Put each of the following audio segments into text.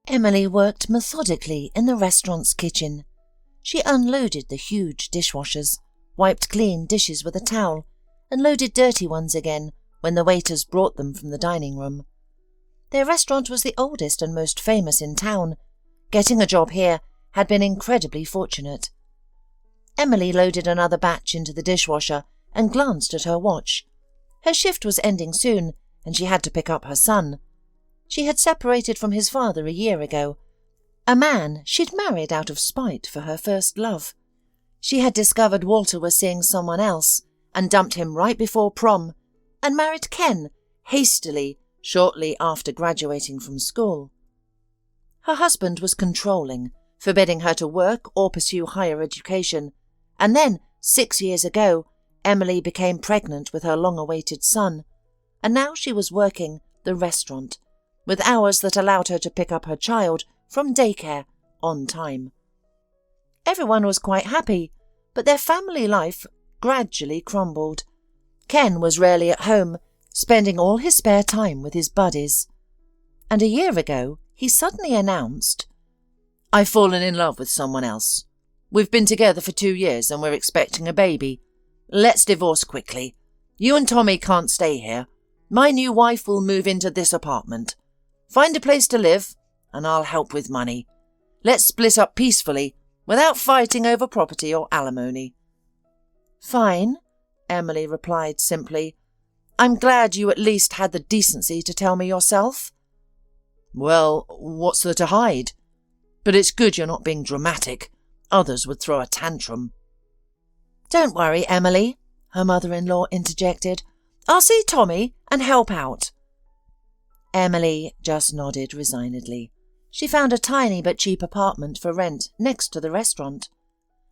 Emily worked methodically in the restaurant's kitchen. She unloaded the huge dishwashers, wiped clean dishes with a towel, and loaded dirty ones again when the waiters brought them from the dining room. Their restaurant was the oldest and most famous in town. Getting a job here had been incredibly fortunate. Emily loaded another batch into the dishwasher and glanced at her watch. Her shift was ending soon, and she had to pick up her son. She had separated from his father a year ago, a man she'd married out of spite for her first love. She had discovered Walter was seeing someone else and dumped him right before prom, and married Ken hastily shortly after graduating from school. Her husband was controlling, forbidding her to work or pursue higher education, and then, 6 years ago, Emily became pregnant with her long-awaited son, and now she was working the restaurant, with hours that allowed her to pick up her child from daycare on time. Everyone was quite happy, but their family life gradually crumbled. Ken was rarely at home, spending all his spare time with his buddies. And a year ago, he suddenly announced, "I've fallen in love with someone else. We've been together for 2 years and we're expecting a baby. Let's divorce quickly. You and Tommy can't stay here. My new wife will move into this apartment. Find a place to live, and I'll help with money. Let's split up peacefully, without fighting over property or alimony." "Fine," Emily replied simply. "I'm glad you at least had the decency to tell me yourself." "Well, what's there to hide? But it's good you're not being dramatic. Others would throw a tantrum." "Don't worry, Emily," her mother-in-law interjected. "I'll see Tommy and help out." Emily just nodded resignedly. She found a tiny but cheap apartment for rent next to the restaurant.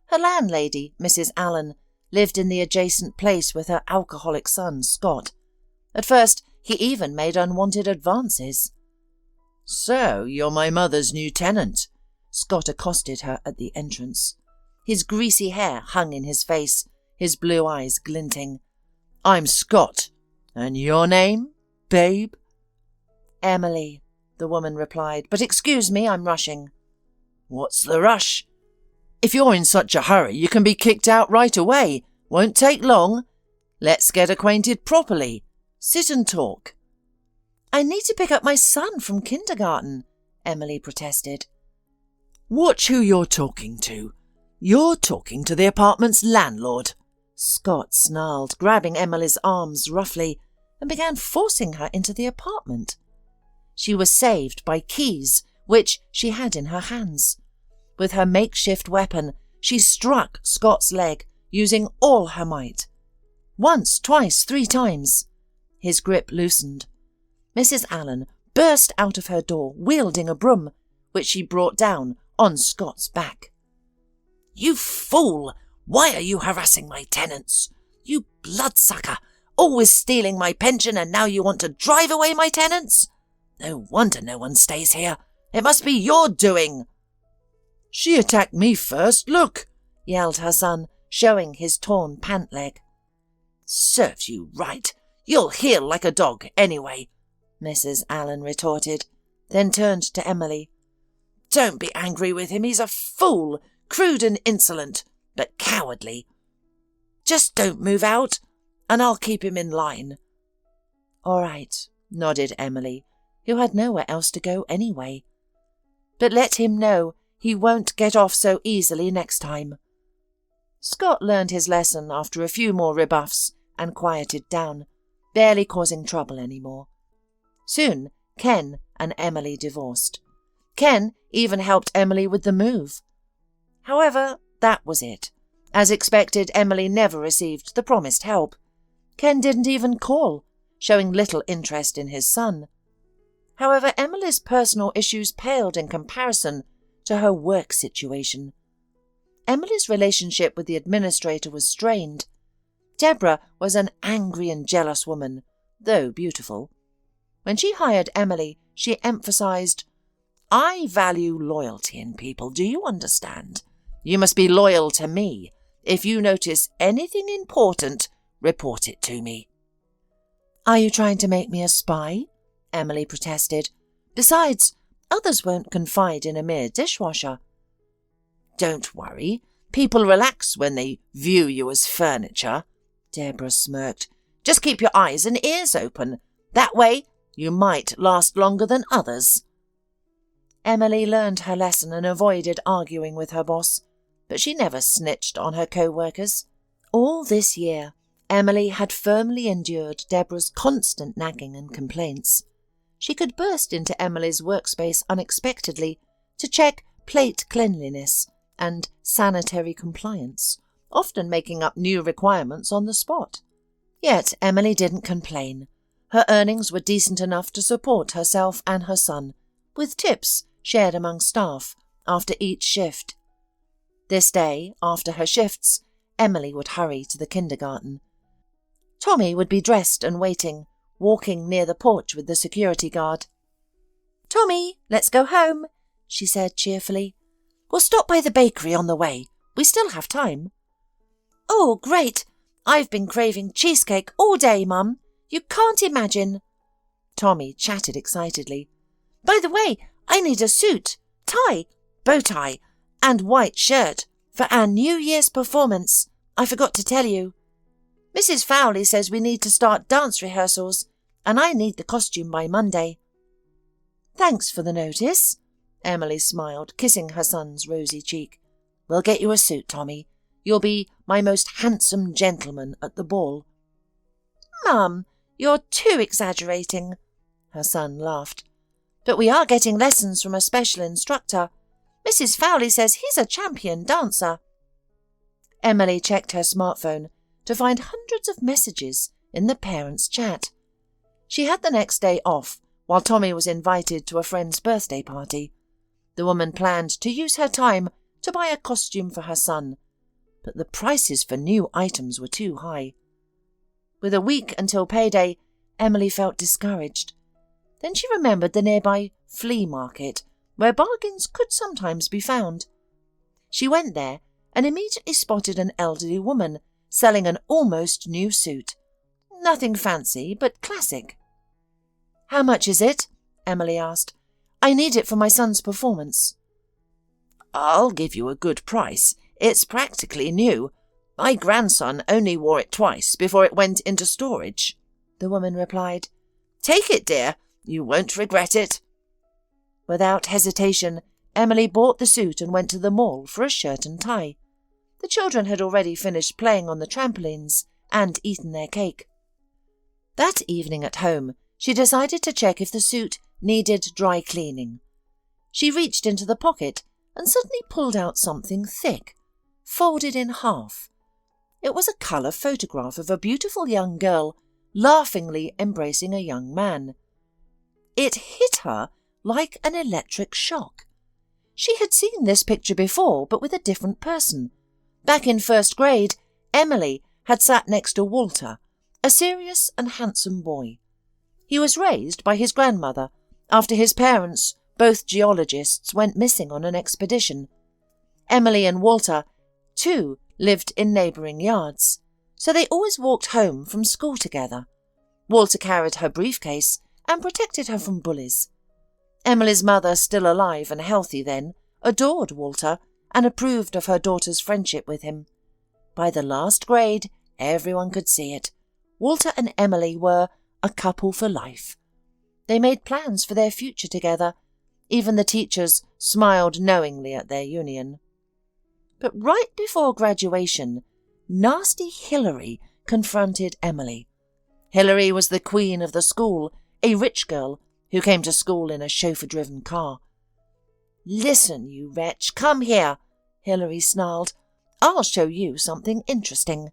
Her landlady, Mrs. Allen, lived in the adjacent place with her alcoholic son, Scott. At first, he even made unwanted advances. "So, you're my mother's new tenant," Scott accosted her at the entrance. His greasy hair hung in his face, his blue eyes glinting. "I'm Scott. And your name, babe?" "Emily," the woman replied. "But excuse me, I'm rushing." "What's the rush? If you're in such a hurry, you can be kicked out right away. Won't take long. Let's get acquainted properly. Sit and talk." "I need to pick up my son from kindergarten," Emily protested. "Watch who you're talking to. You're talking to the apartment's landlord," Scott snarled, grabbing Emily's arms roughly, and began forcing her into the apartment. She was saved by keys, which she had in her hands. With her makeshift weapon, she struck Scott's leg, using all her might. Once, twice, 3 times. His grip loosened. Mrs. Allen burst out of her door, wielding a broom, which she brought down on Scott's back. "You fool! Why are you harassing my tenants? You bloodsucker! Always stealing my pension, and now you want to drive away my tenants? No wonder no one stays here. It must be your doing." "She attacked me first, look!" yelled her son, showing his torn pant leg. "Serves you right. You'll heel like a dog anyway," Mrs. Allen retorted, then turned to Emily. "Don't be angry with him. He's a fool, crude and insolent, but cowardly. Just don't move out, and I'll keep him in line." "All right," nodded Emily, who had nowhere else to go anyway. "But let him know he won't get off so easily next time." Scott learned his lesson after a few more rebuffs and quieted down, barely causing trouble anymore. Soon, Ken and Emily divorced. Ken even helped Emily with the move. However, that was it. As expected, Emily never received the promised help. Ken didn't even call, showing little interest in his son. However, Emily's personal issues paled in comparison to her work situation. Emily's relationship with the administrator was strained. Deborah was an angry and jealous woman, though beautiful. When she hired Emily, she emphasized, "I value loyalty in people, do you understand? You must be loyal to me. If you notice anything important, report it to me." "Are you trying to make me a spy?" Emily protested. "Besides, Others won't confide in a mere dishwasher. Don't worry. People relax when they view you as furniture, Deborah smirked. Just keep your eyes and ears open. That way you might last longer than others. Emily learned her lesson and avoided arguing with her boss, but she never snitched on her co-workers. All this year, Emily had firmly endured Deborah's constant nagging and complaints. She could burst into Emily's workspace unexpectedly to check plate cleanliness and sanitary compliance, often making up new requirements on the spot. Yet Emily didn't complain. Her earnings were decent enough to support herself and her son, with tips shared among staff after each shift. This day, after her shifts, Emily would hurry to the kindergarten. Tommy would be dressed and waiting, walking near the porch with the security guard. "Tommy, let's go home," she said cheerfully. "We'll stop by the bakery on the way. We still have time." "Oh, great! I've been craving cheesecake all day, Mum. You can't imagine." Tommy chatted excitedly. "By the way, I need a suit, tie, bow tie, and white shirt for our New Year's performance. I forgot to tell you. Mrs. Fowley says we need to start dance rehearsals, and I need the costume by Monday." "Thanks for the notice," Emily smiled, kissing her son's rosy cheek. "We'll get you a suit, Tommy. You'll be my most handsome gentleman at the ball." "Mum, you're too exaggerating," her son laughed. "But we are getting lessons from a special instructor. Mrs. Fowley says he's a champion dancer." Emily checked her smartphone to find hundreds of messages in the parents' chat. She had the next day off while Tommy was invited to a friend's birthday party. The woman planned to use her time to buy a costume for her son, but the prices for new items were too high. With a week until payday, Emily felt discouraged. Then she remembered the nearby flea market, where bargains could sometimes be found. She went there and immediately spotted an elderly woman selling an almost new suit. Nothing fancy, but classic. "How much is it?" Emily asked. "I need it for my son's performance." "I'll give you a good price. It's practically new. My grandson only wore it twice before it went into storage," the woman replied. "Take it, dear. You won't regret it." Without hesitation, Emily bought the suit and went to the mall for a shirt and tie. The children had already finished playing on the trampolines and eaten their cake. That evening at home, she decided to check if the suit needed dry cleaning. She reached into the pocket and suddenly pulled out something thick, folded in half. It was a colour photograph of a beautiful young girl laughingly embracing a young man. It hit her like an electric shock. She had seen this picture before, but with a different person. Back in first grade, Emily had sat next to Walter, a serious and handsome boy. He was raised by his grandmother after his parents, both geologists, went missing on an expedition. Emily and Walter, too, lived in neighbouring yards, so they always walked home from school together. Walter carried her briefcase and protected her from bullies. Emily's mother, still alive and healthy then, adored Walter and approved of her daughter's friendship with him. By the last grade, everyone could see it. Walter and Emily were a couple for life. They made plans for their future together. Even the teachers smiled knowingly at their union. But right before graduation, nasty Hilary confronted Emily. Hilary was the queen of the school, a rich girl who came to school in a chauffeur-driven car. "Listen, you wretch, come here," Hilary snarled. "I'll show you something interesting."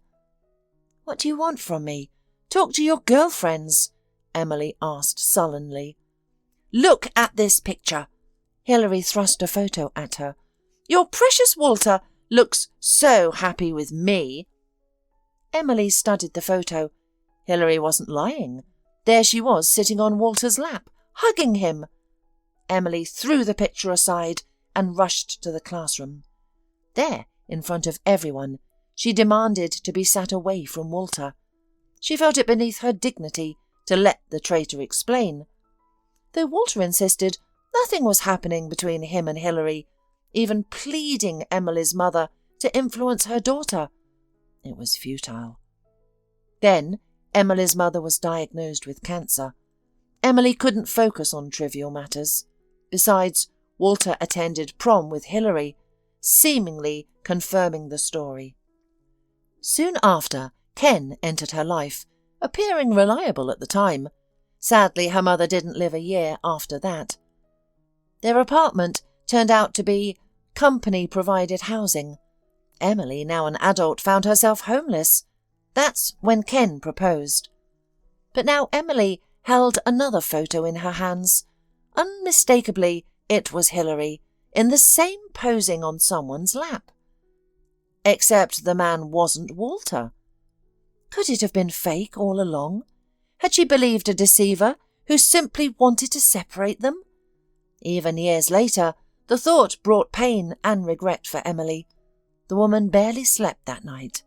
"What do you want from me? Talk to your girlfriends," Emily asked sullenly. "Look at this picture." Hilary thrust a photo at her. "Your precious Walter looks so happy with me." Emily studied the photo. Hilary wasn't lying. There she was, sitting on Walter's lap, hugging him. Emily threw the picture aside and rushed to the classroom. There, in front of everyone, she demanded to be sat away from Walter. She felt it beneath her dignity to let the traitor explain. Though Walter insisted, Nothing was happening between him and Hilary, even pleading Emily's mother to influence her daughter. It was futile. Then Emily's mother was diagnosed with cancer. Emily couldn't focus on trivial matters. Besides, Walter attended prom with Hilary, seemingly confirming the story. Soon after, Ken entered her life, appearing reliable at the time. Sadly, her mother didn't live a year after that. Their apartment turned out to be company-provided housing. Emily, now an adult, found herself homeless. That's when Ken proposed. But now Emily held another photo in her hands. Unmistakably, it was Hilary, in the same posing on someone's lap. Except the man wasn't Walter. Could it have been fake all along? Had she believed a deceiver who simply wanted to separate them? Even years later, the thought brought pain and regret for Emily. The woman barely slept that night.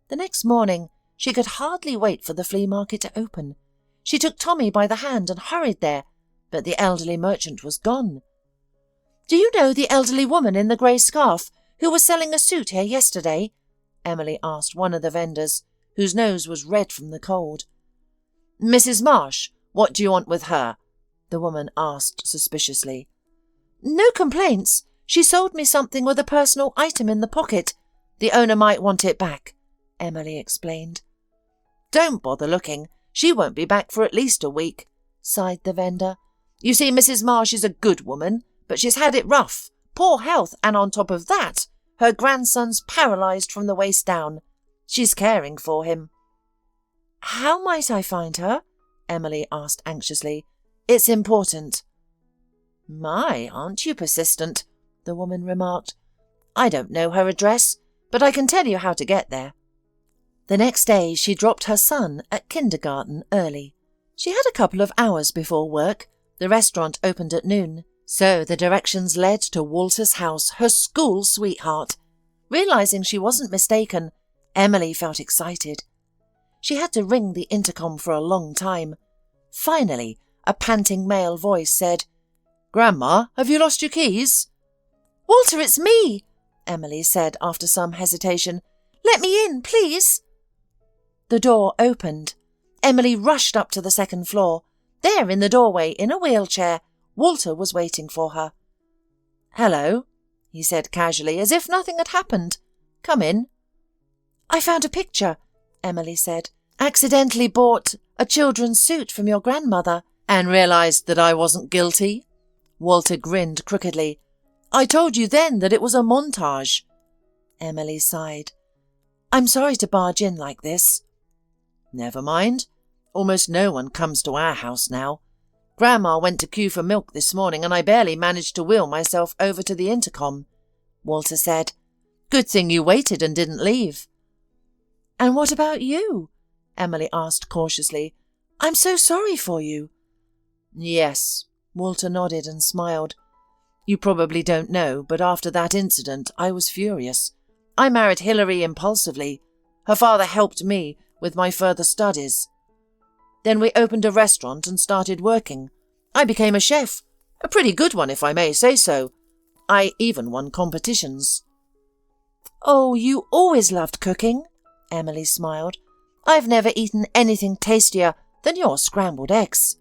The next morning, she could hardly wait for the flea market to open. She took Tommy by the hand and hurried there, but the elderly merchant was gone. "Do you know the elderly woman in the grey scarf who was selling a suit here yesterday?" Emily asked one of the vendors, whose nose was red from the cold. "Mrs. Marsh, what do you want with her?" the woman asked suspiciously. "No complaints. She sold me something with a personal item in the pocket. The owner might want it back," Emily explained. "Don't bother looking. She won't be back for at least a week," sighed the vendor. "You see, Mrs. Marsh is a good woman, but she's had it rough, poor health, and on top of that, her grandson's paralysed from the waist down. She's caring for him." "How might I find her?" Emily asked anxiously. "It's important." "My, aren't you persistent?" the woman remarked. "I don't know her address, but I can tell you how to get there." The next day she dropped her son at kindergarten early. She had a couple of hours before work. The restaurant opened at noon, so the directions led to Walter's house, her school sweetheart. Realising she wasn't mistaken, Emily felt excited. She had to ring the intercom for a long time. Finally, a panting male voice said, "Grandma, have you lost your keys?" "Walter, it's me," Emily said after some hesitation. "Let me in, please." The door opened. Emily rushed up to the second floor. There, in the doorway, in a wheelchair, Walter was waiting for her. "Hello," he said casually, as if nothing had happened. "Come in." "I found a picture," Emily said. "Accidentally bought a children's suit from your grandmother." "And realised that I wasn't guilty?" Walter grinned crookedly. "I told you then that it was a montage." Emily sighed. "I'm sorry to barge in like this." "Never mind. Almost no one comes to our house now. Grandma went to queue for milk this morning and I barely managed to wheel myself over to the intercom," Walter said. "Good thing you waited and didn't leave." "And what about you?" Emily asked cautiously. "I'm so sorry for you." "Yes," Walter nodded and smiled. "You probably don't know, but after that incident I was furious. I married Hilary impulsively. Her father helped me with my further studies. Then we opened a restaurant and started working. I became a chef, a pretty good one if I may say so. I even won competitions." "Oh, you always loved cooking," Emily smiled. "I've never eaten anything tastier than your scrambled eggs."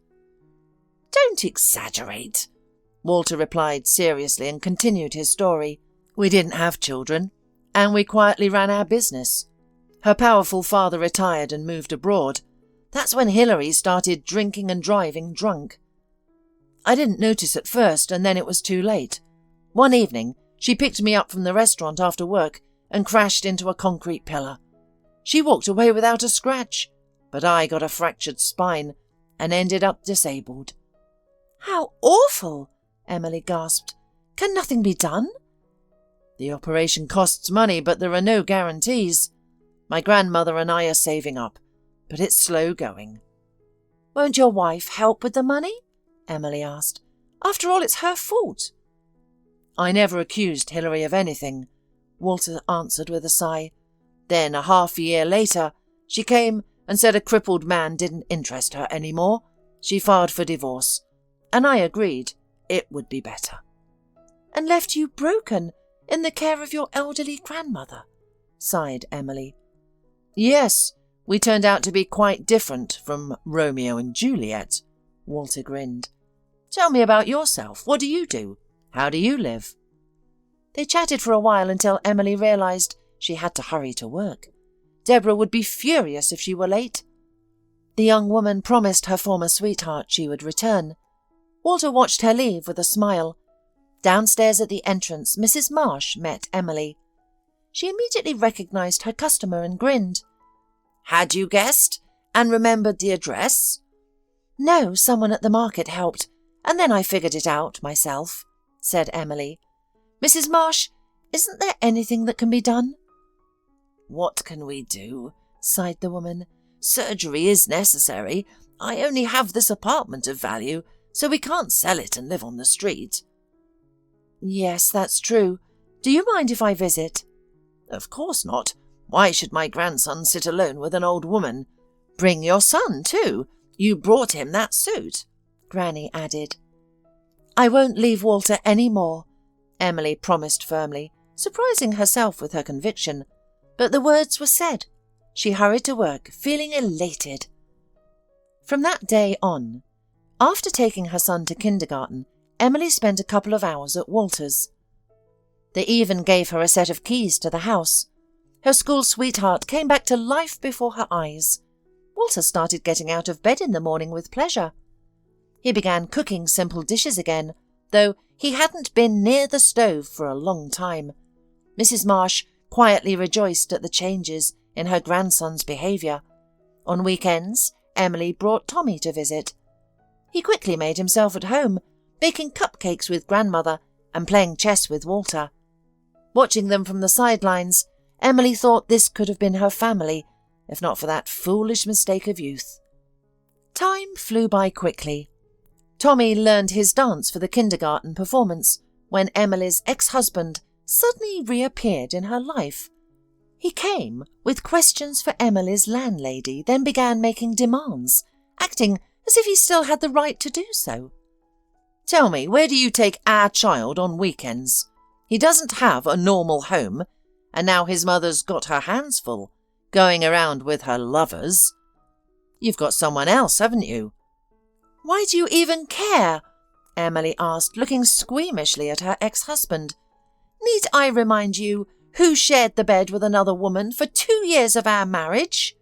"Don't exaggerate," Walter replied seriously and continued his story. "We didn't have children, and we quietly ran our business. Her powerful father retired and moved abroad. That's when Hilary started drinking and driving drunk. I didn't notice at first, and then it was too late. One evening, she picked me up from the restaurant after work and crashed into a concrete pillar. She walked away without a scratch, but I got a fractured spine and ended up disabled." "How awful!" Emily gasped. "Can nothing be done?" "The operation costs money, but there are no guarantees. My grandmother and I are saving up, but it's slow going." "Won't your wife help with the money?" Emily asked. "After all, it's her fault." "I never accused Hilary of anything," Walter answered with a sigh. "Then, a half a year later, she came and said a crippled man didn't interest her any more. She filed for divorce, and I agreed. it would be better." "And left you broken in the care of your elderly grandmother," sighed Emily. "Yes, we turned out to be quite different from Romeo and Juliet," Walter grinned. "Tell me about yourself. What do you do? How do you live?" They chatted for a while until Emily realised she had to hurry to work. Deborah would be furious if she were late. The young woman promised her former sweetheart she would return. Walter watched her leave with a smile. Downstairs at the entrance, Mrs. Marsh met Emily. She immediately recognised her customer and grinned. "Had you guessed? And remembered the address?" "No, someone at the market helped, and then I figured it out myself," said Emily. "Mrs. Marsh, isn't there anything that can be done?" "What can we do?" sighed the woman. "Surgery is necessary. I only have this apartment of value, so we can't sell it and live on the street." "Yes, that's true. Do you mind if I visit?" "Of course not. Why should my grandson sit alone with an old woman? Bring your son, too. You brought him that suit," Granny added. "I won't leave Walter any more," Emily promised firmly, surprising herself with her conviction. But the words were said. She hurried to work, feeling elated. From that day on, after taking her son to kindergarten, Emily spent a couple of hours at Walter's. They even gave her a set of keys to the house. Her school sweetheart came back to life before her eyes. Walter started getting out of bed in the morning with pleasure. He began cooking simple dishes again, though he hadn't been near the stove for a long time. Mrs. Marsh quietly rejoiced at the changes in her grandson's behaviour. On weekends, Emily brought Tommy to visit. He quickly made himself at home, baking cupcakes with grandmother and playing chess with Walter. Watching them from the sidelines, Emily thought this could have been her family, if not for that foolish mistake of youth. Time flew by quickly. Tommy learned his dance for the kindergarten performance when Emily's ex-husband suddenly reappeared in her life. He came with questions for Emily's landlady, then began making demands, acting as if he still had the right to do so. "Tell me, where do you take our child on weekends? He doesn't have a normal home, and now his mother's got her hands full, going around with her lovers. You've got someone else, haven't you?" "Why do you even care?" Emily asked, looking squeamishly at her ex-husband. "Need I remind you who shared the bed with another woman for 2 years of our marriage?"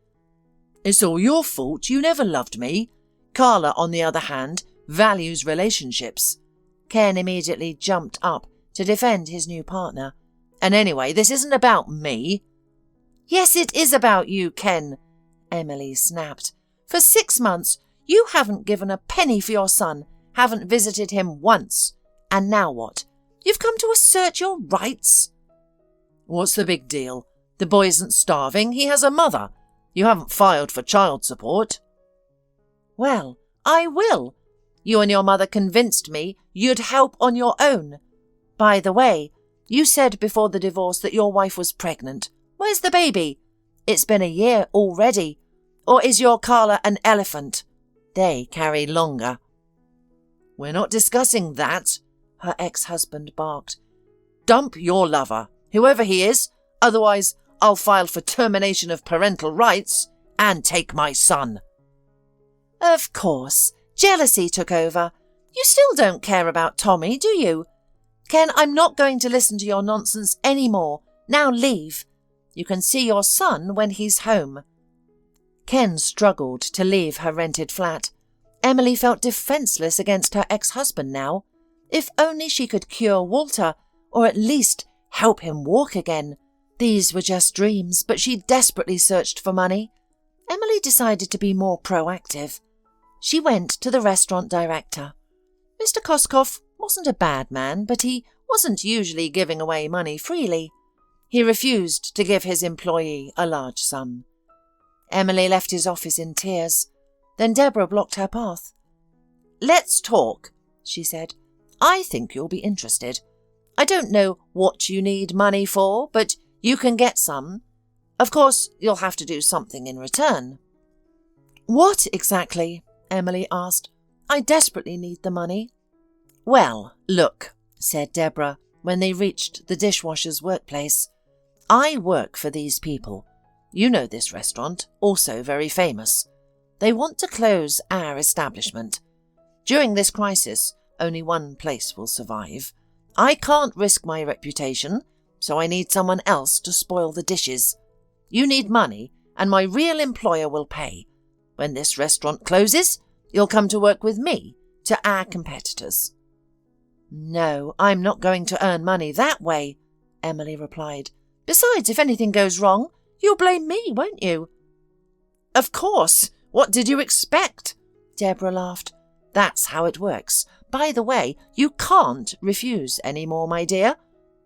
"It's all your fault. You never loved me. Carla, on the other hand, values relationships." Ken immediately jumped up to defend his new partner. "And anyway, this isn't about me." "Yes, it is about you, Ken," Emily snapped. "For 6 months, you haven't given a penny for your son, haven't visited him once. And now what? You've come to assert your rights?" "What's the big deal? The boy isn't starving. He has a mother. You haven't filed for child support." "Well, I will. You and your mother convinced me you'd help on your own. By the way, you said before the divorce that your wife was pregnant. Where's the baby? It's been a year already. Or is your Carla an elephant? They carry longer." "We're not discussing that," her ex-husband barked. "Dump your lover, whoever he is, otherwise I'll file for termination of parental rights and take my son." "Of course. Jealousy took over. You still don't care about Tommy, do you? Ken, I'm not going to listen to your nonsense anymore. Now leave. You can see your son when he's home." Ken struggled to leave her rented flat. Emily felt defenceless against her ex-husband now. If only she could cure Walter, or at least help him walk again. These were just dreams, but she desperately searched for money. Emily decided to be more proactive. She went to the restaurant director. Mr. Koskoff wasn't a bad man, but he wasn't usually giving away money freely. He refused to give his employee a large sum. Emily left his office in tears. Then Deborah blocked her path. "Let's talk," she said. "I think you'll be interested. I don't know what you need money for, but you can get some. Of course, you'll have to do something in return." "What exactly?" Emily asked. "I desperately need the money." "Well, look," said Deborah when they reached the dishwasher's workplace. "I work for these people. You know this restaurant, also very famous. They want to close our establishment. During this crisis, only one place will survive. I can't risk my reputation, so I need someone else to spoil the dishes. You need money, and my real employer will pay. When this restaurant closes, you'll come to work with me, to our competitors." "No, I'm not going to earn money that way," Emily replied. "Besides, if anything goes wrong, you'll blame me, won't you?" "Of course. What did you expect?" Deborah laughed. "That's how it works. By the way, you can't refuse any more, my dear.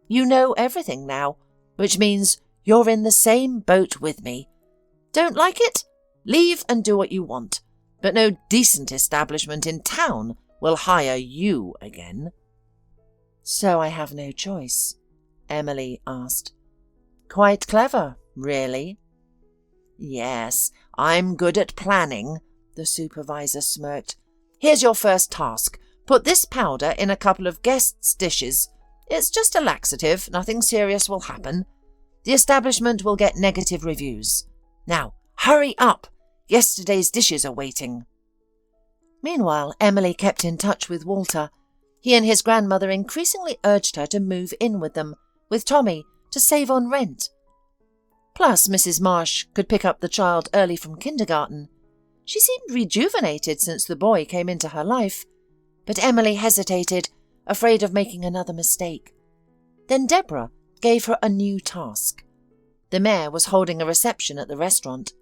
You know everything now, which means you're in the same boat with me. Don't like it? Leave and do what you want. But no decent establishment in town will hire you again." "So I have no choice?" Emily asked. "Quite clever, really." "Yes, I'm good at planning," the supervisor smirked. "Here's your first task. Put this powder in a couple of guests' dishes. It's just a laxative, nothing serious will happen. The establishment will get negative reviews. Now, hurry up. Yesterday's dishes are waiting." Meanwhile, Emily kept in touch with Walter. He and his grandmother increasingly urged her to move in with them, with Tommy, to save on rent. Plus, Mrs. Marsh could pick up the child early from kindergarten. She seemed rejuvenated since the boy came into her life, but Emily hesitated, afraid of making another mistake. Then Deborah gave her a new task. The mayor was holding a reception at the restaurant.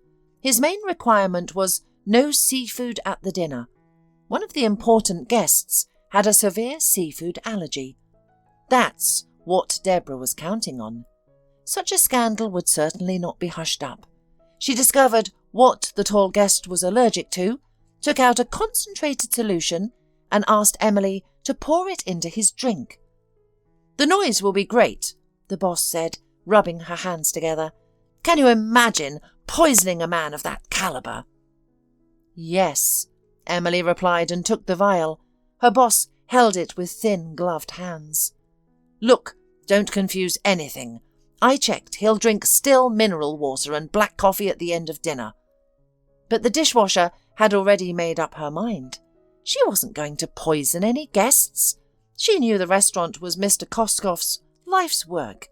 His main requirement was no seafood at the dinner. One of the important guests had a severe seafood allergy. That's what Deborah was counting on. Such a scandal would certainly not be hushed up. She discovered what the tall guest was allergic to, took out a concentrated solution, and asked Emily to pour it into his drink. "The noise will be great," the boss said, rubbing her hands together. "Can you imagine poisoning a man of that caliber?" "Yes," Emily replied and took the vial. Her boss held it with thin, gloved hands. "Look, don't confuse anything. I checked. He'll drink still mineral water and black coffee at the end of dinner." But the dishwasher had already made up her mind. She wasn't going to poison any guests. She knew the restaurant was Mr. Koskoff's life's work.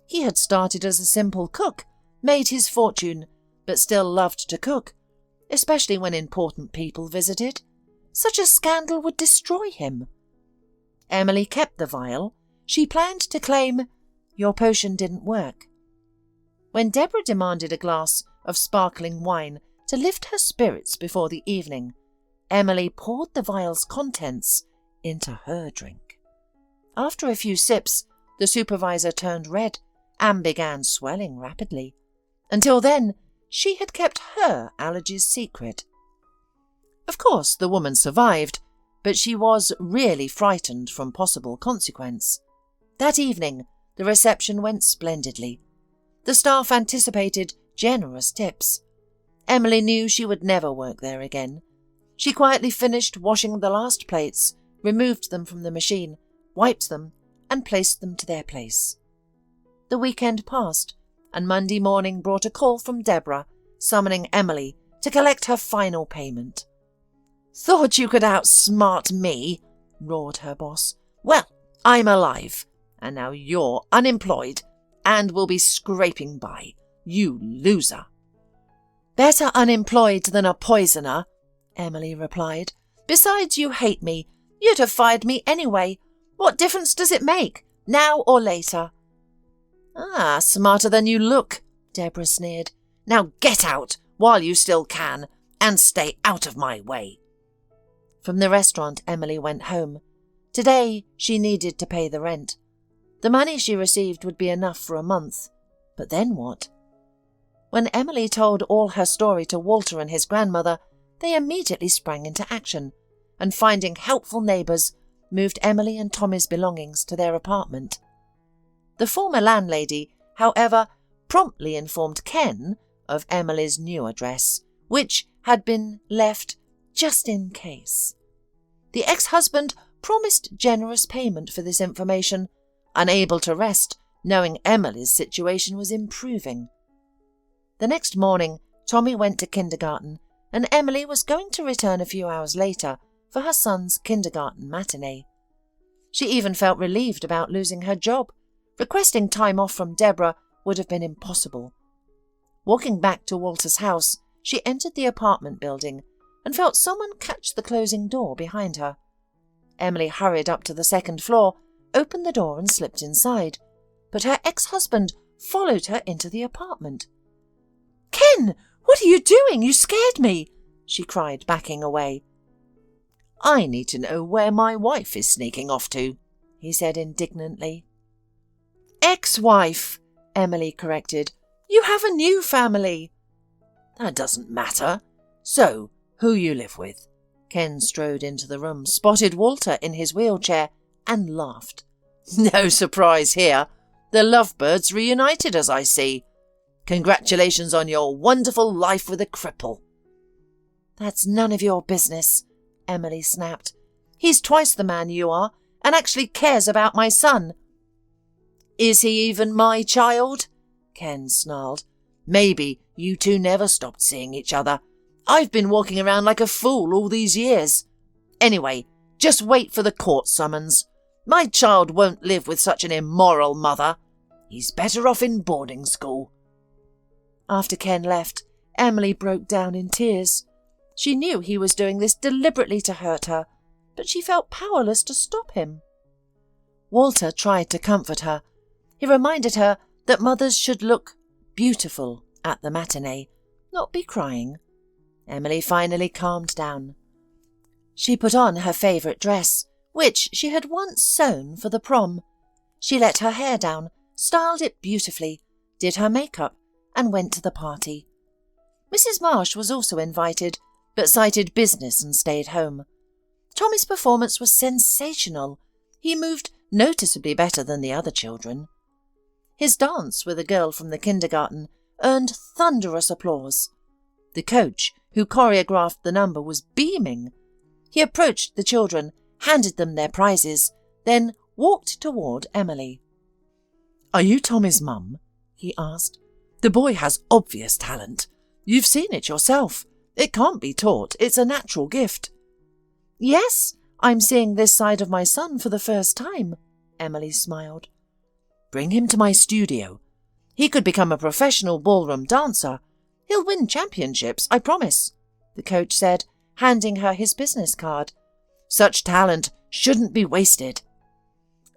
He had started as a simple cook, made his fortune, but still loved to cook, especially when important people visited. Such a scandal would destroy him. Emily kept the vial. She planned to claim, "Your potion didn't work." When Deborah demanded a glass of sparkling wine to lift her spirits before the evening, Emily poured the vial's contents into her drink. After a few sips, the supervisor turned red and began swelling rapidly. Until then, she had kept her allergies secret. Of course, the woman survived, but she was really frightened from possible consequence. That evening, the reception went splendidly. The staff anticipated generous tips. Emily knew she would never work there again. She quietly finished washing the last plates, removed them from the machine, wiped them, and placed them to their place. The weekend passed, and Monday morning brought a call from Deborah, summoning Emily to collect her final payment. "Thought you could outsmart me," roared her boss. "Well, I'm alive, and now you're unemployed and will be scraping by. You loser." "Better unemployed than a poisoner," Emily replied. "Besides, you hate me. You'd have fired me anyway. What difference does it make, now or later?" "Ah, smarter than you look," Deborah sneered. "Now get out while you still can, and stay out of my way." From the restaurant, Emily went home. Today, she needed to pay the rent. The money she received would be enough for a month. But then what? When Emily told all her story to Walter and his grandmother, they immediately sprang into action, and finding helpful neighbours, moved Emily and Tommy's belongings to their apartment. The former landlady, however, promptly informed Ken of Emily's new address, which had been left just in case. The ex-husband promised generous payment for this information, unable to rest, knowing Emily's situation was improving. The next morning, Tommy went to kindergarten, and Emily was going to return a few hours later for her son's kindergarten matinee. She even felt relieved about losing her job. Requesting time off from Deborah would have been impossible. Walking back to Walter's house, she entered the apartment building and felt someone catch the closing door behind her. Emily hurried up to the second floor, opened the door and slipped inside, but her ex-husband followed her into the apartment. "Ken, what are you doing? You scared me!" she cried, backing away. "I need to know where my wife is sneaking off to," he said indignantly. "Ex-wife," Emily corrected. "You have a new family." "That doesn't matter. So, who you live with?" Ken strode into the room, spotted Walter in his wheelchair, and laughed. "No surprise here. The lovebirds reunited, as I see. Congratulations on your wonderful life with a cripple." "That's none of your business," Emily snapped. "He's twice the man you are, and actually cares about my son." "Is he even my child?" Ken snarled. "Maybe you two never stopped seeing each other. I've been walking around like a fool all these years. Anyway, just wait for the court summons. My child won't live with such an immoral mother. He's better off in boarding school." After Ken left, Emily broke down in tears. She knew he was doing this deliberately to hurt her, but she felt powerless to stop him. Walter tried to comfort her. He reminded her that mothers should look beautiful at the matinee, not be crying. Emily finally calmed down. She put on her favourite dress, which she had once sewn for the prom. She let her hair down, styled it beautifully, did her makeup, and went to the party. Mrs. Marsh was also invited, but cited business and stayed home. Tommy's performance was sensational. He moved noticeably better than the other children. His dance with a girl from the kindergarten earned thunderous applause. The coach, who choreographed the number, was beaming. He approached the children, handed them their prizes, then walked toward Emily. "Are you Tommy's mum?" he asked. "The boy has obvious talent. You've seen it yourself. It can't be taught. It's a natural gift." "Yes, I'm seeing this side of my son for the first time," Emily smiled. "Bring him to my studio. He could become a professional ballroom dancer. He'll win championships, I promise," the coach said, handing her his business card. "Such talent shouldn't be wasted."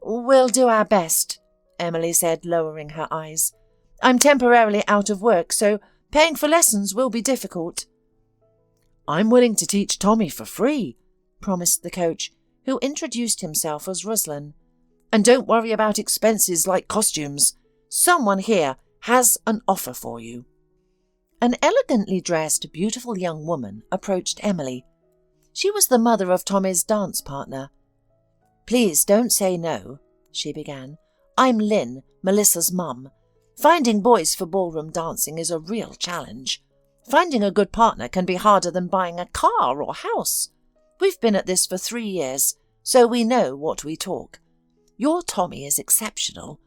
"We'll do our best," Emily said, lowering her eyes. "I'm temporarily out of work, so paying for lessons will be difficult." "I'm willing to teach Tommy for free," promised the coach, who introduced himself as Ruslan. "And don't worry about expenses like costumes. Someone here has an offer for you." An elegantly dressed, beautiful young woman approached Emily. She was the mother of Tommy's dance partner. "Please don't say no," she began. "I'm Lynn, Melissa's mum. Finding boys for ballroom dancing is a real challenge. Finding a good partner can be harder than buying a car or house. We've been at this for 3 years, so we know what we talk. Your Tommy is exceptional.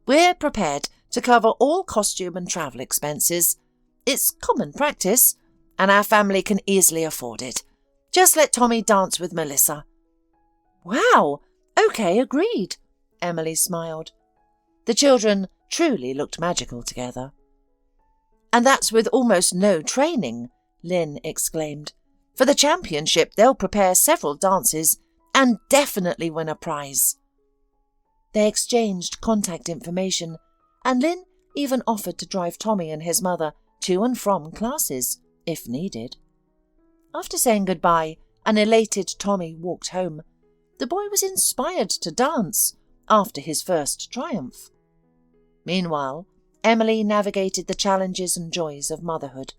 We're prepared to cover all costume and travel expenses. It's common practice, and our family can easily afford it. Just let Tommy dance with Melissa." "Wow! OK, agreed," Emily smiled. The children truly looked magical together. "And that's with almost no training," Lynn exclaimed. "For the championship, they'll prepare several dances and definitely win a prize." They exchanged contact information, and Lynn even offered to drive Tommy and his mother to and from classes, if needed. After saying goodbye, an elated Tommy walked home. The boy was inspired to dance after his first triumph. Meanwhile, Emily navigated the challenges and joys of motherhood.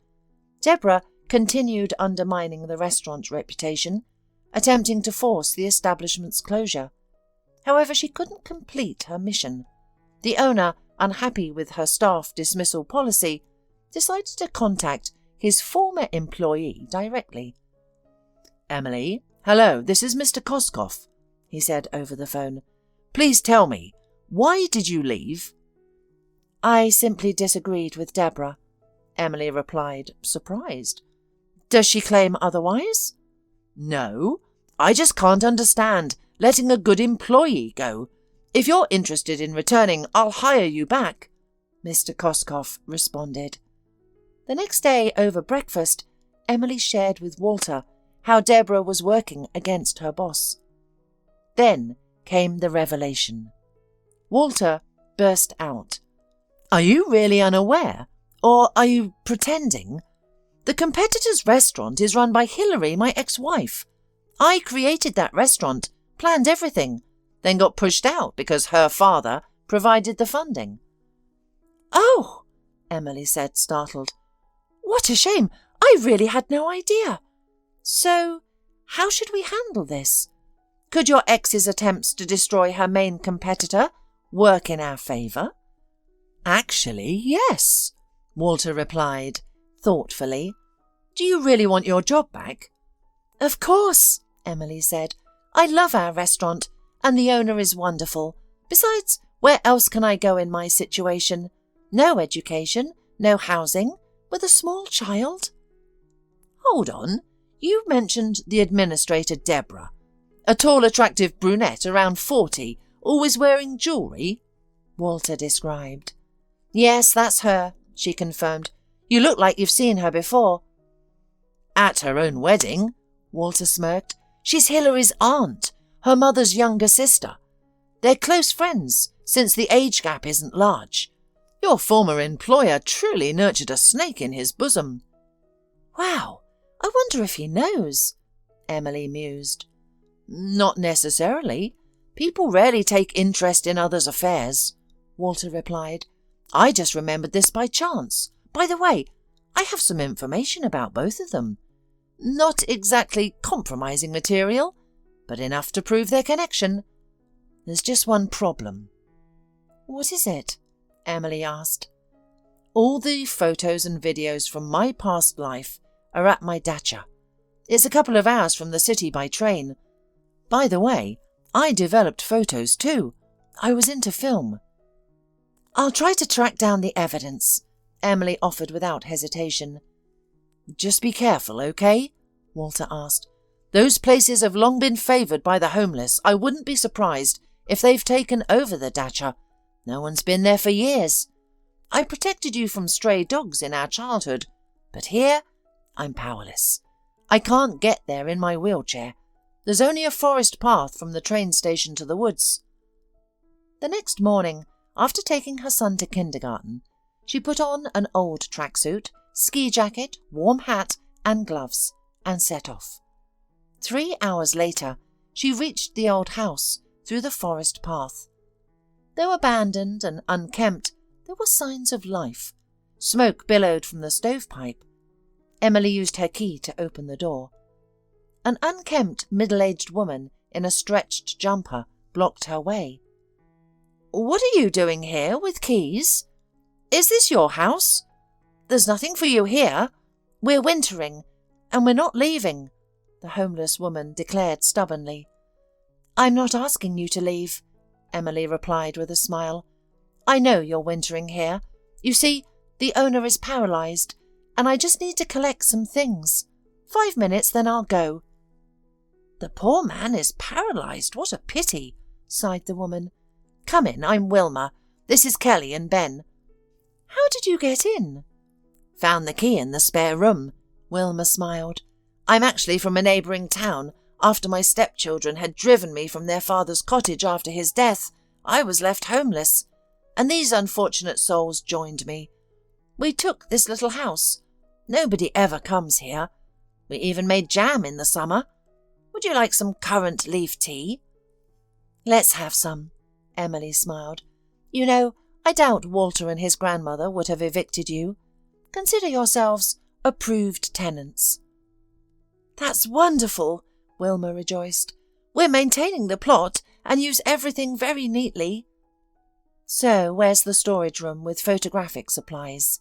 Deborah continued undermining the restaurant's reputation, attempting to force the establishment's closure. However, she couldn't complete her mission. The owner, unhappy with her staff dismissal policy, decided to contact his former employee directly. "Emily, hello, this is Mr. Koskoff," he said over the phone. "Please tell me, why did you leave?" "I simply disagreed with Deborah," Emily replied, surprised. "Does she claim otherwise?" "No, I just can't understand letting a good employee go. If you're interested in returning, I'll hire you back," Mr. Koskoff responded. The next day, over breakfast, Emily shared with Walter how Deborah was working against her boss. Then came the revelation. Walter burst out. "Are you really unaware? Or are you pretending? The competitor's restaurant is run by Hillary, my ex-wife. I created that restaurant, planned everything, then got pushed out because her father provided the funding." "Oh," Emily said, startled. "What a shame! I really had no idea. So, how should we handle this? Could your ex's attempts to destroy her main competitor work in our favour?" "Actually, yes," Walter replied, thoughtfully. "Do you really want your job back?" "Of course," Emily said. "I love our restaurant, and the owner is wonderful. Besides, where else can I go in my situation? No education, no housing, with a small child." "Hold on, you mentioned the administrator Deborah, a tall, attractive brunette around 40, always wearing jewellery," Walter described. "Yes, that's her," she confirmed. "You look like you've seen her before." "At her own wedding," Walter smirked. "She's Hillary's aunt, her mother's younger sister. They're close friends, since the age gap isn't large. Your former employer truly nurtured a snake in his bosom." "Wow, I wonder if he knows," Emily mused. "Not necessarily. People rarely take interest in others' affairs," Walter replied. "I just remembered this by chance. By the way, I have some information about both of them. Not exactly compromising material, but enough to prove their connection. There's just one problem." "What is it?" Emily asked. "All the photos and videos from my past life are at my dacha. It's a couple of hours from the city by train. By the way, I developed photos too. I was into film." "I'll try to track down the evidence," Emily offered without hesitation. "Just be careful, okay?" Walter asked. "Those places have long been favoured by the homeless. I wouldn't be surprised if they've taken over the dacha. No one's been there for years. I protected you from stray dogs in our childhood, but here I'm powerless. I can't get there in my wheelchair. There's only a forest path from the train station to the woods." The next morning, after taking her son to kindergarten, she put on an old tracksuit, ski jacket, warm hat and gloves, and set off. 3 hours later, she reached the old house through the forest path. Though abandoned and unkempt, there were signs of life. Smoke billowed from the stovepipe. Emily used her key to open the door. An unkempt, middle-aged woman in a stretched jumper blocked her way. "What are you doing here with keys? Is this your house? There's nothing for you here. We're wintering, and we're not leaving," the homeless woman declared stubbornly. "I'm not asking you to leave," Emily replied with a smile. "I know you're wintering here. You see, the owner is paralysed, and I just need to collect some things. 5 minutes, then I'll go." "The poor man is paralysed. What a pity," sighed the woman. "Come in, I'm Wilma. This is Kelly and Ben." "How did you get in?" "Found the key in the spare room," Wilma smiled. "I'm actually from a neighbouring town. After my stepchildren had driven me from their father's cottage after his death, I was left homeless, and these unfortunate souls joined me. We took this little house. Nobody ever comes here. We even made jam in the summer. Would you like some currant leaf tea?" "Let's have some," Emily smiled. "You know, I doubt Walter and his grandmother would have evicted you. Consider yourselves approved tenants." "That's wonderful," Wilma rejoiced. "We're maintaining the plot and use everything very neatly." "So, where's the storage room with photographic supplies?"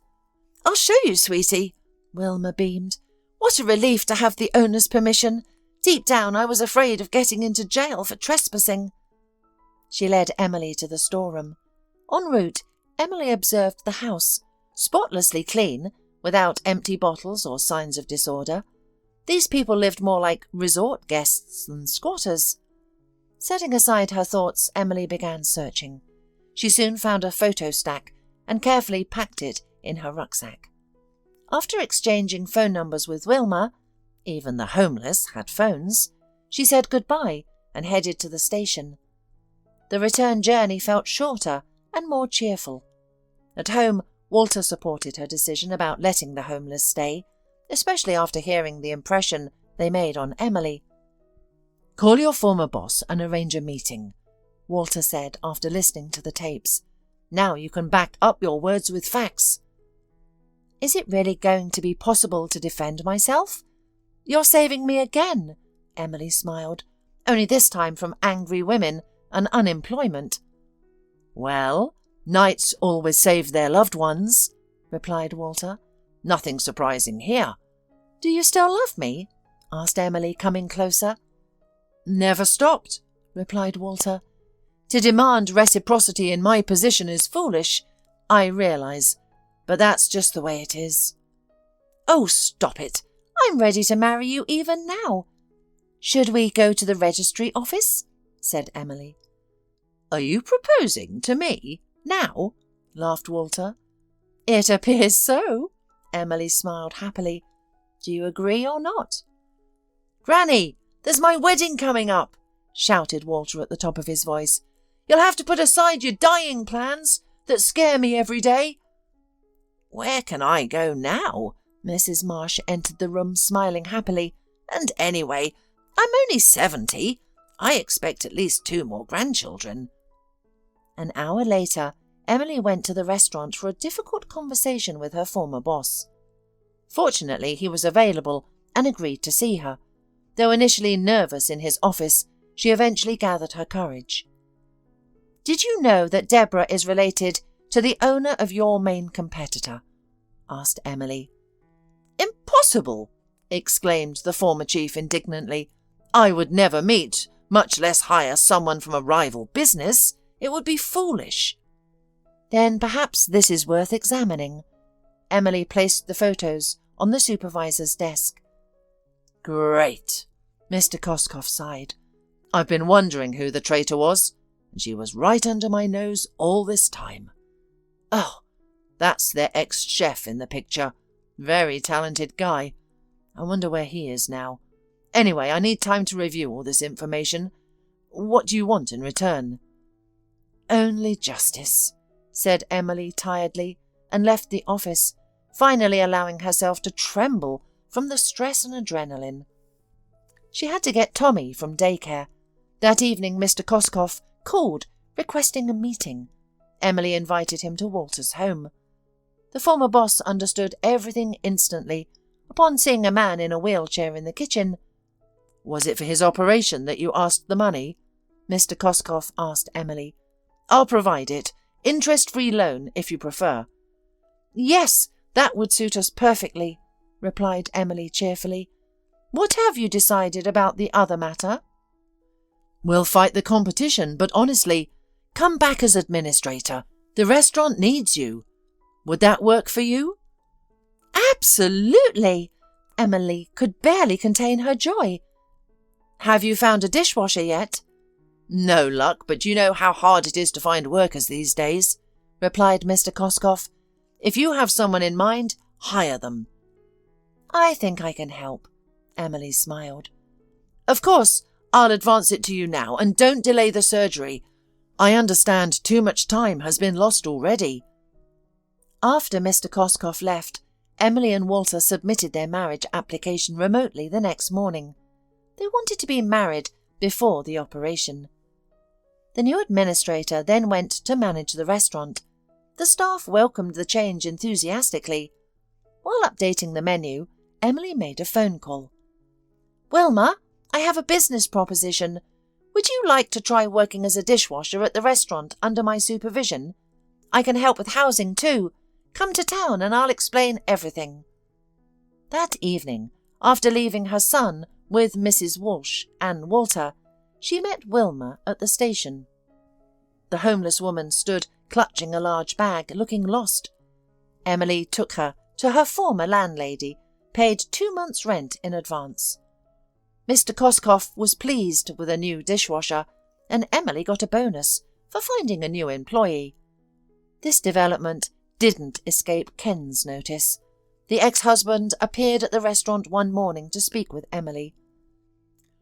"I'll show you, sweetie," Wilma beamed. "What a relief to have the owner's permission. Deep down, I was afraid of getting into jail for trespassing." She led Emily to the storeroom. En route, Emily observed the house, spotlessly clean, without empty bottles or signs of disorder. These people lived more like resort guests than squatters. Setting aside her thoughts, Emily began searching. She soon found a photo stack and carefully packed it in her rucksack. After exchanging phone numbers with Wilma, even the homeless had phones, she said goodbye and headed to the station. The return journey felt shorter and more cheerful. At home, Walter supported her decision about letting the homeless stay, especially after hearing the impression they made on Emily. "Call your former boss and arrange a meeting," Walter said after listening to the tapes. "Now you can back up your words with facts." "Is it really going to be possible to defend myself? You're saving me again," Emily smiled, "only this time from angry women and unemployment." "Well, knights always save their loved ones," replied Walter. "Nothing surprising here." "Do you still love me?" asked Emily, coming closer. "Never stopped," replied Walter. "To demand reciprocity in my position is foolish, I realise, but that's just the way it is." "Oh, stop it. I'm ready to marry you even now." "Should we go to the registry office?" said Emily. "Are you proposing to me now?" laughed Walter. "It appears so." Emily smiled happily. "Do you agree or not?" "Granny, there's my wedding coming up," shouted Walter at the top of his voice. "You'll have to put aside your dying plans that scare me every day." "Where can I go now?" Mrs. Marsh entered the room, smiling happily. "And anyway, I'm only 70. I expect at least 2 more grandchildren." An hour later, Emily went to the restaurant for a difficult conversation with her former boss. Fortunately, he was available and agreed to see her. Though initially nervous in his office, she eventually gathered her courage. "Did you know that Deborah is related to the owner of your main competitor?" asked Emily. "Impossible!" exclaimed the former chief indignantly. "I would never meet, much less hire someone from a rival business. It would be foolish." "Then perhaps this is worth examining." Emily placed the photos on the supervisor's desk. "Great," Mr. Koskoff sighed. "I've been wondering who the traitor was, and she was right under my nose all this time. Oh, that's their ex-chef in the picture. Very talented guy. I wonder where he is now. Anyway, I need time to review all this information. What do you want in return?" "Only justice," said Emily tiredly, and left the office, finally allowing herself to tremble from the stress and adrenaline. She had to get Tommy from daycare. That evening Mr. Koskoff called, requesting a meeting. Emily invited him to Walter's home. The former boss understood everything instantly upon seeing a man in a wheelchair in the kitchen. "Was it for his operation that you asked the money?" Mr. Koskoff asked Emily. "I'll provide it. Interest-free loan, if you prefer." "Yes, that would suit us perfectly," replied Emily cheerfully. "What have you decided about the other matter?" "We'll fight the competition, but honestly, come back as administrator. The restaurant needs you. Would that work for you?" "Absolutely!" Emily could barely contain her joy. "Have you found a dishwasher yet?" "No luck, but you know how hard it is to find workers these days," replied Mr. Koskoff. "If you have someone in mind, hire them." "I think I can help," Emily smiled. "Of course, I'll advance it to you now, and don't delay the surgery. I understand too much time has been lost already." After Mr. Koskoff left, Emily and Walter submitted their marriage application remotely the next morning. They wanted to be married before the operation. The new administrator then went to manage the restaurant. The staff welcomed the change enthusiastically. While updating the menu, Emily made a phone call. "Wilma, I have a business proposition. Would you like to try working as a dishwasher at the restaurant under my supervision? I can help with housing too. Come to town and I'll explain everything." That evening, after leaving her son, With Mrs. Walsh and Walter, she met Wilma at the station. The homeless woman stood clutching a large bag, looking lost. Emily took her to her former landlady, paid 2 months' rent in advance. Mr. Koskoff was pleased with a new dishwasher, and Emily got a bonus for finding a new employee. This development didn't escape Ken's notice. The ex-husband appeared at the restaurant one morning to speak with Emily.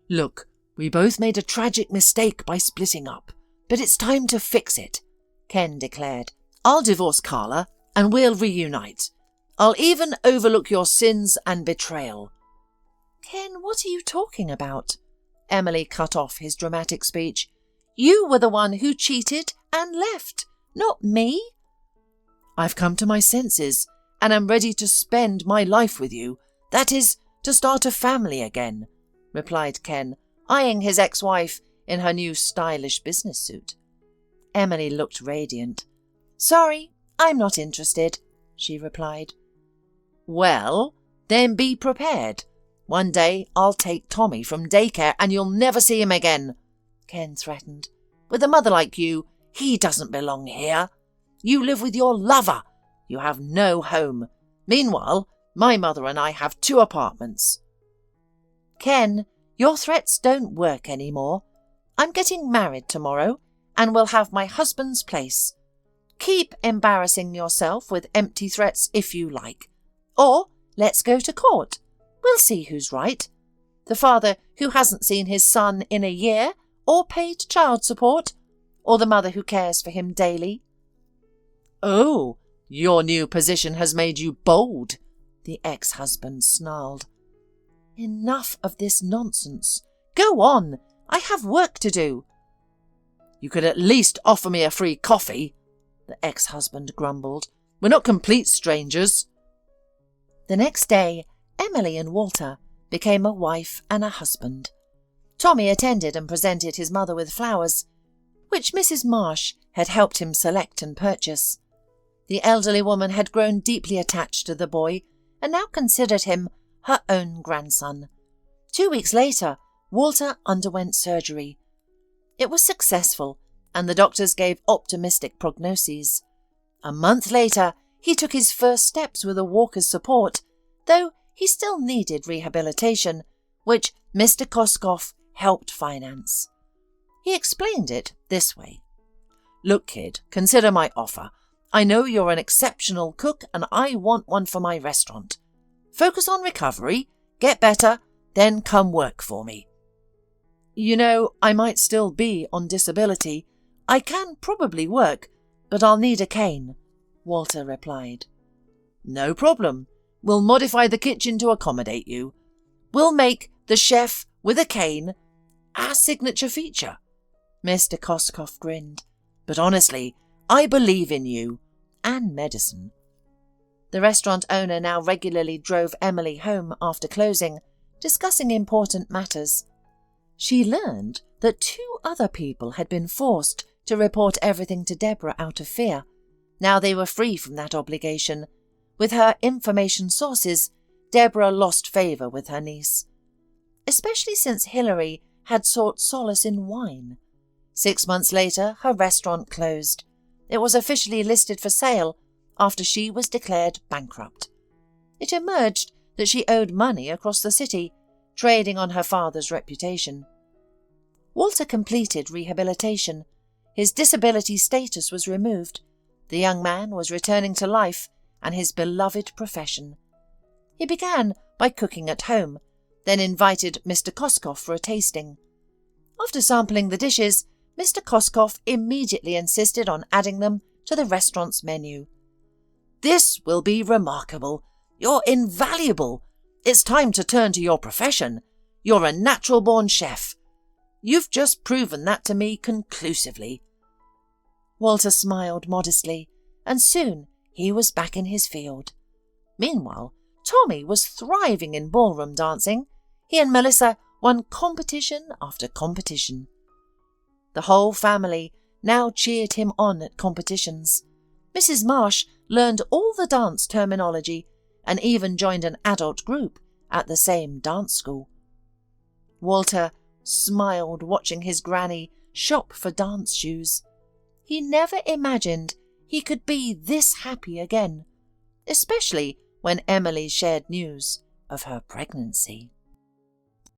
"Look, we both made a tragic mistake by splitting up, but it's time to fix it," Ken declared. "I'll divorce Carla and we'll reunite. I'll even overlook your sins and betrayal." "Ken, what are you talking about?" Emily cut off his dramatic speech. "You were the one who cheated and left, not me." "I've come to my senses and am ready to spend my life with you. That is, to start a family again," replied Ken, eyeing his ex-wife in her new stylish business suit. Emily looked radiant. "Sorry, I'm not interested," she replied. "Well, then be prepared. One day I'll take Tommy from daycare and you'll never see him again," Ken threatened. "With a mother like you, he doesn't belong here. You live with your lover. You have no home. Meanwhile, my mother and I have 2 apartments. "Ken, your threats don't work anymore. I'm getting married tomorrow and will have my husband's place. Keep embarrassing yourself with empty threats if you like. Or let's go to court. We'll see who's right. The father who hasn't seen his son in a year or paid child support, or the mother who cares for him daily." "Oh, your new position has made you bold," the ex-husband snarled. "Enough of this nonsense. Go on. I have work to do." "You could at least offer me a free coffee," the ex-husband grumbled. "We're not complete strangers." The next day, Emily and Walter became a wife and a husband. Tommy attended and presented his mother with flowers, which Mrs. Marsh had helped him select and purchase. The elderly woman had grown deeply attached to the boy and now considered him her own grandson. 2 weeks later, Walter underwent surgery. It was successful, and the doctors gave optimistic prognoses. A month later, he took his first steps with a walker's support, though he still needed rehabilitation, which Mr. Koskoff helped finance. He explained it this way. "Look, kid, consider my offer. I know you're an exceptional cook and I want one for my restaurant. Focus on recovery, get better, then come work for me." "You know, I might still be on disability. I can probably work, but I'll need a cane," Walter replied. "No problem. We'll modify the kitchen to accommodate you. We'll make the chef with a cane our signature feature." Mr. Koskoff grinned. "But honestly, I believe in you and medicine." The restaurant owner now regularly drove Emily home after closing, discussing important matters. She learned that 2 other people had been forced to report everything to Deborah out of fear. Now they were free from that obligation. With her information sources, Deborah lost favour with her niece, especially since Hilary had sought solace in wine. 6 months later, her restaurant closed. It was officially listed for sale after she was declared bankrupt. It emerged that she owed money across the city, trading on her father's reputation. Walter completed rehabilitation. His disability status was removed. The young man was returning to life and his beloved profession. He began by cooking at home, then invited Mr. Koskoff for a tasting. After sampling the dishes, Mr. Koskoff immediately insisted on adding them to the restaurant's menu. "This will be remarkable. You're invaluable. It's time to turn to your profession. You're a natural-born chef. You've just proven that to me conclusively." Walter smiled modestly, and soon he was back in his field. Meanwhile, Tommy was thriving in ballroom dancing. He and Melissa won competition after competition. The whole family now cheered him on at competitions. Mrs. Marsh learned all the dance terminology and even joined an adult group at the same dance school. Walter smiled watching his granny shop for dance shoes. He never imagined he could be this happy again, especially when Emily shared news of her pregnancy.